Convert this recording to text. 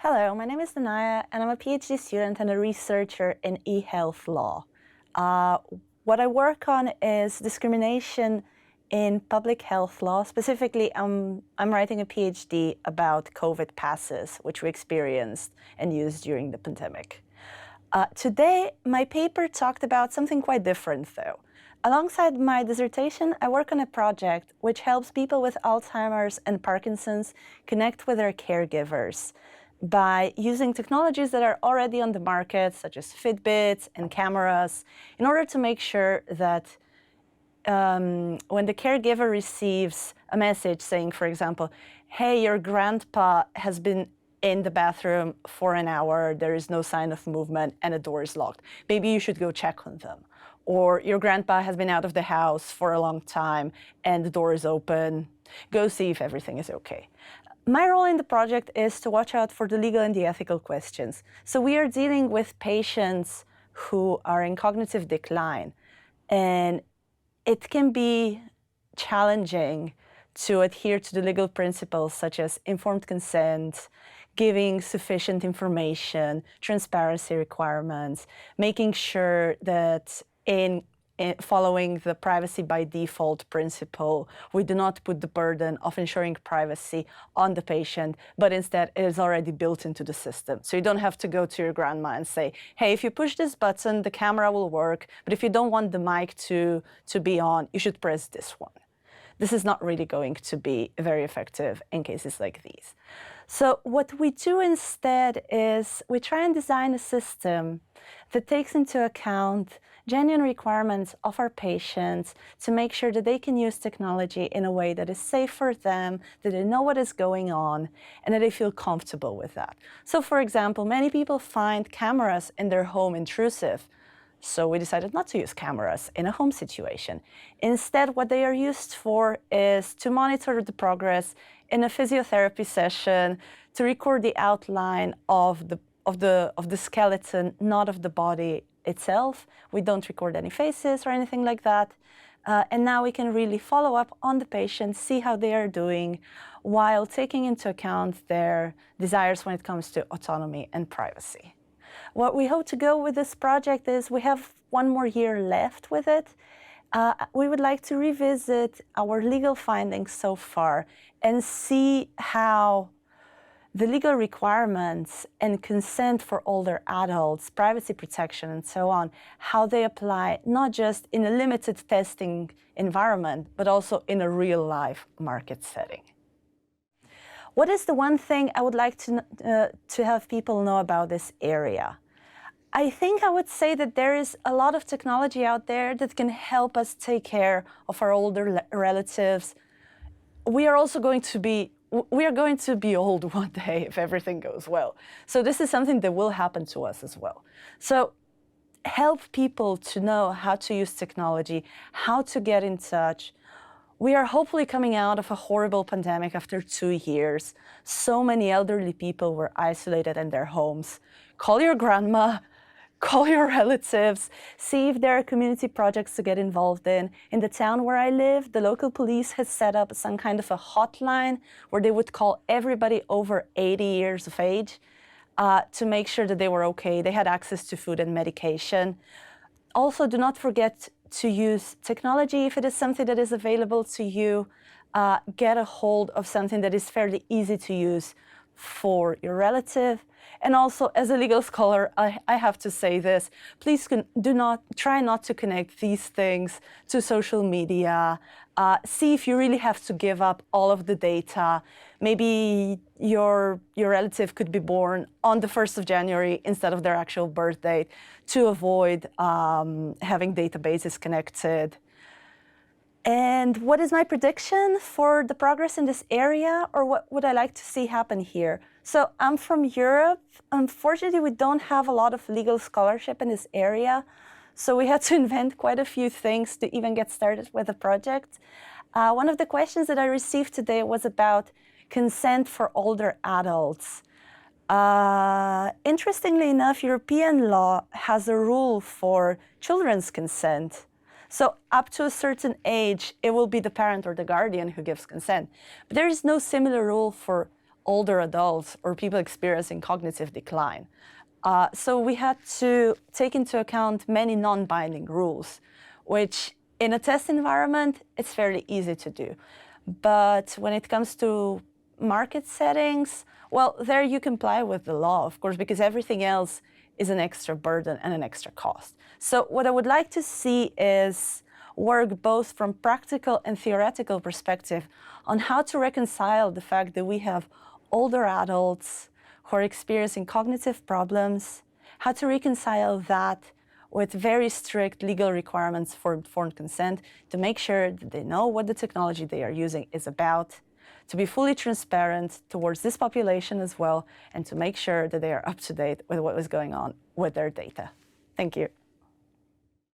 Hello, my name is Danaja, and I'm a PhD student and a researcher in e-health law. What I work on is discrimination in public health law. Specifically, I'm writing a PhD about COVID passes, which we experienced and used during the pandemic. Today, my paper talked about something quite different, though. Alongside my dissertation, I work on a project which helps people with Alzheimer's and Parkinson's connect with their caregivers by using technologies that are already on the market, such as Fitbits and cameras, in order to make sure that when the caregiver receives a message saying, for example, hey, your grandpa has been in the bathroom for an hour, there is no sign of movement, and the door is locked. Maybe you should go check on them. Or your grandpa has been out of the house for a long time, and the door is open. Go see if everything is okay. My role in the project is to watch out for the legal and the ethical questions. So we are dealing with patients who are in cognitive decline, and it can be challenging to adhere to the legal principles such as informed consent, giving sufficient information, transparency requirements, making sure that in following the privacy by default principle, we do not put the burden of ensuring privacy on the patient, but instead it is already built into the system. So you don't have to go to your grandma and say, hey, if you push this button, the camera will work, but if you don't want the mic to be on, you should press this one. This is not really going to be very effective in cases like these. So what we do instead is we try and design a system that takes into account genuine requirements of our patients to make sure that they can use technology in a way that is safe for them, that they know what is going on, and that they feel comfortable with that. So for example, many people find cameras in their home intrusive. So we decided not to use cameras in a home situation. Instead, what they are used for is to monitor the progress in a physiotherapy session, to record the outline of the skeleton, not of the body itself. We don't record any faces or anything like that. And now we can really follow up on the patient, see how they are doing, while taking into account their desires when it comes to autonomy and privacy. What we hope to go with this project is we have one more year left with it. We would like to revisit our legal findings so far and see how the legal requirements and consent for older adults, privacy protection, and so on, how they apply not just in a limited testing environment, but also in a real-life market setting. What is the one thing I would like to have people know about this area? I think I would say that there is a lot of technology out there that can help us take care of our older relatives. We are going to be old one day if everything goes well. So this is something that will happen to us as well. So help people to know how to use technology, how to get in touch. We are hopefully coming out of a horrible pandemic after 2 years. So many elderly people were isolated in their homes. Call your grandma, call your relatives, see if there are community projects to get involved in. In the town where I live, the local police has set up some kind of a hotline where they would call everybody over 80 years of age to make sure that they were okay. They had access to food and medication. Also, do not forget to use technology if it is something that is available to you. Get a hold of something that is fairly easy to use for your relative. And also, as a legal scholar, I have to say this, please try not to connect these things to social media. See if you really have to give up all of the data. Maybe your relative could be born on the 1st of January instead of their actual birth date to avoid having databases connected. And what is my prediction for the progress in this area, or what would I like to see happen here? So I'm from Europe. Unfortunately, we don't have a lot of legal scholarship in this area. So we had to invent quite a few things to even get started with the project. One of the questions that I received today was about consent for older adults. Interestingly enough, European law has a rule for children's consent. So up to a certain age, it will be the parent or the guardian who gives consent. But there is no similar rule for older adults or people experiencing cognitive decline. So we had to take into account many non-binding rules, which in a test environment, it's fairly easy to do. But when it comes to market settings, well, there you comply with the law, of course, because everything else is an extra burden and an extra cost. So what I would like to see is work both from practical and theoretical perspective on how to reconcile the fact that we have older adults who are experiencing cognitive problems, how to reconcile that with very strict legal requirements for informed consent to make sure that they know what the technology they are using is about, to be fully transparent towards this population as well, and to make sure that they are up to date with what was going on with their data. Thank you.